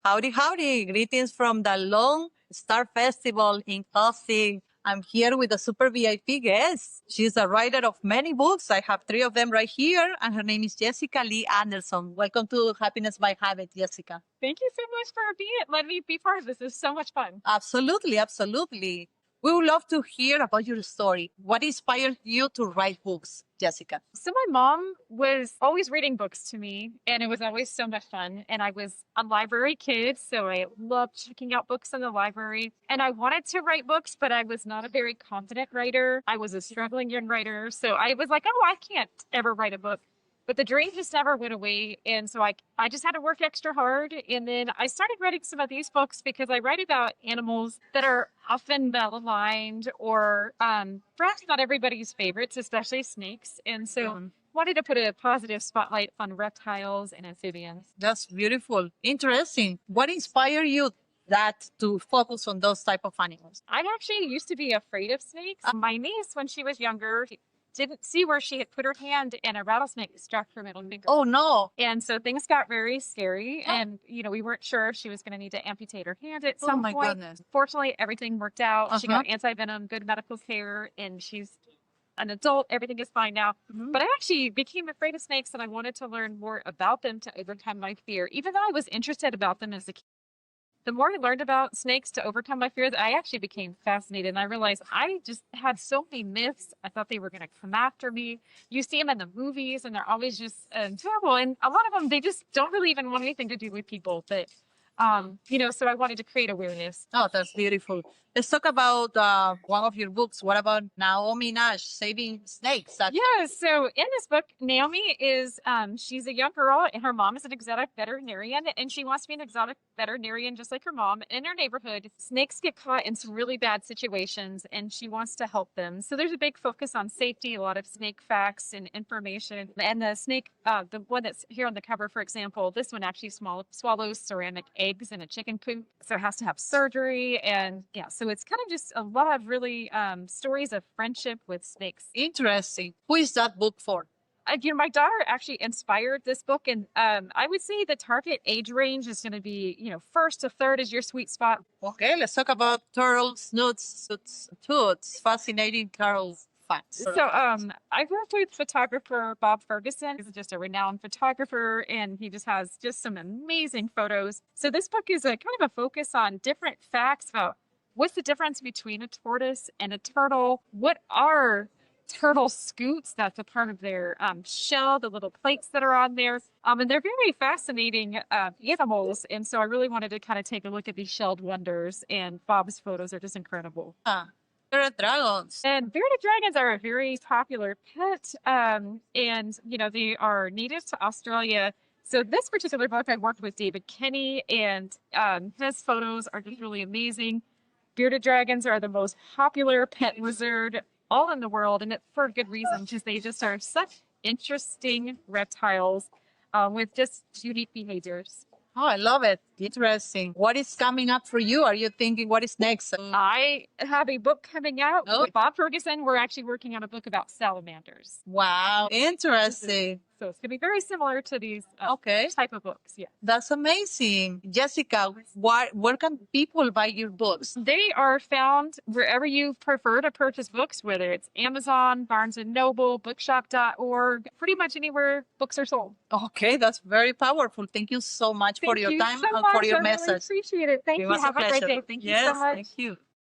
Howdy, howdy. Greetings from the Lone Star Festival in Austin. I'm here with a super VIP guest. She's a writer of many books. I have 3 of them right here, and her name is Jessica Lee Anderson. Welcome to Happiness by Habit, Jessica. Thank you so much for letting me be part of this. It's so much fun. Absolutely, absolutely. We would love to hear about your story. What inspired you to write books, Jessica? So my mom was always reading books to me, and it was always so much fun. And I was a library kid, so I loved checking out books in the library. And I wanted to write books, but I was not a very confident writer. I was a struggling young writer, so I was like, oh, I can't ever write a book. But the dream just never went away. And so I just had to work extra hard. And then I started writing some of these books because I write about animals that are often maligned or perhaps not everybody's favorites, especially snakes. And so wanted to put a positive spotlight on reptiles and amphibians. That's beautiful. Interesting. What inspired you that to focus on those type of animals? I actually used to be afraid of snakes. My niece, when she was younger, didn't see where she had put her hand and a rattlesnake struck her middle finger. Oh no. And so things got very scary. And, we weren't sure if she was going to need to amputate her hand at some point. Goodness. Fortunately, everything worked out. She got anti-venom, good medical care, and she's an adult. Everything is fine now. But I actually became afraid of snakes and I wanted to learn more about them to overcome my fear. Even though I was interested about them as a kid, the more I learned about snakes to overcome my fears, I actually became fascinated. And I realized I just had so many myths. I thought they were going to come after me. You see them in the movies and they're always just terrible. And a lot of them, they just don't really even want anything to do with people. But, so I wanted to create awareness. Oh, that's beautiful. Let's talk about one of your books. What about Naomi Nash, Saving Snakes? Yeah, so in this book, Naomi is, she's a young girl and her mom is an exotic veterinarian and she wants to be an exotic veterinarian just like her mom. In her neighborhood, snakes get caught in some really bad situations and she wants to help them. So there's a big focus on safety, a lot of snake facts and information. And the snake, the one that's here on the cover, for example, this one actually swallows ceramic eggs in a chicken coop. So it has to have surgery and so it's kind of just a lot of really stories of friendship with snakes. Interesting. Who is that book for? My daughter actually inspired this book, and I would say the target age range is going to be, 1st to 3rd is your sweet spot. Okay, let's talk about turtles, snoots, toots, fascinating turtles facts. So I've worked with photographer Bob Ferguson. He's just a renowned photographer, and he just has some amazing photos. So this book is a kind of a focus on different facts about what's the difference between a tortoise and a turtle? What are turtle scutes? That's a part of their shell, the little plates that are on there. And they're very fascinating animals. And so I really wanted to kind of take a look at these shelled wonders. And Bob's photos are just incredible. Bearded dragons. And bearded dragons are a very popular pet. And, they are native to Australia. So this particular book, I worked with David Kenny, and his photos are just really amazing. Bearded dragons are the most popular pet lizard all in the world, and it's for good reason, because they just are such interesting reptiles with just unique behaviors. Oh, I love it. Interesting. What is coming up for you? Are you thinking what is next? I have a book coming out with Bob Ferguson. We're actually working on a book about salamanders. Wow. Interesting. So it's going to be very similar to these type of books. Yeah. That's amazing. Jessica, where can people buy your books? They are found wherever you prefer to purchase books, whether it's Amazon, Barnes & Noble, bookshop.org, pretty much anywhere books are sold. Okay, that's very powerful. Thank you so much for your time and for your message. I really appreciate it. Thank you. Have a great day. Thank you so much. Thank you.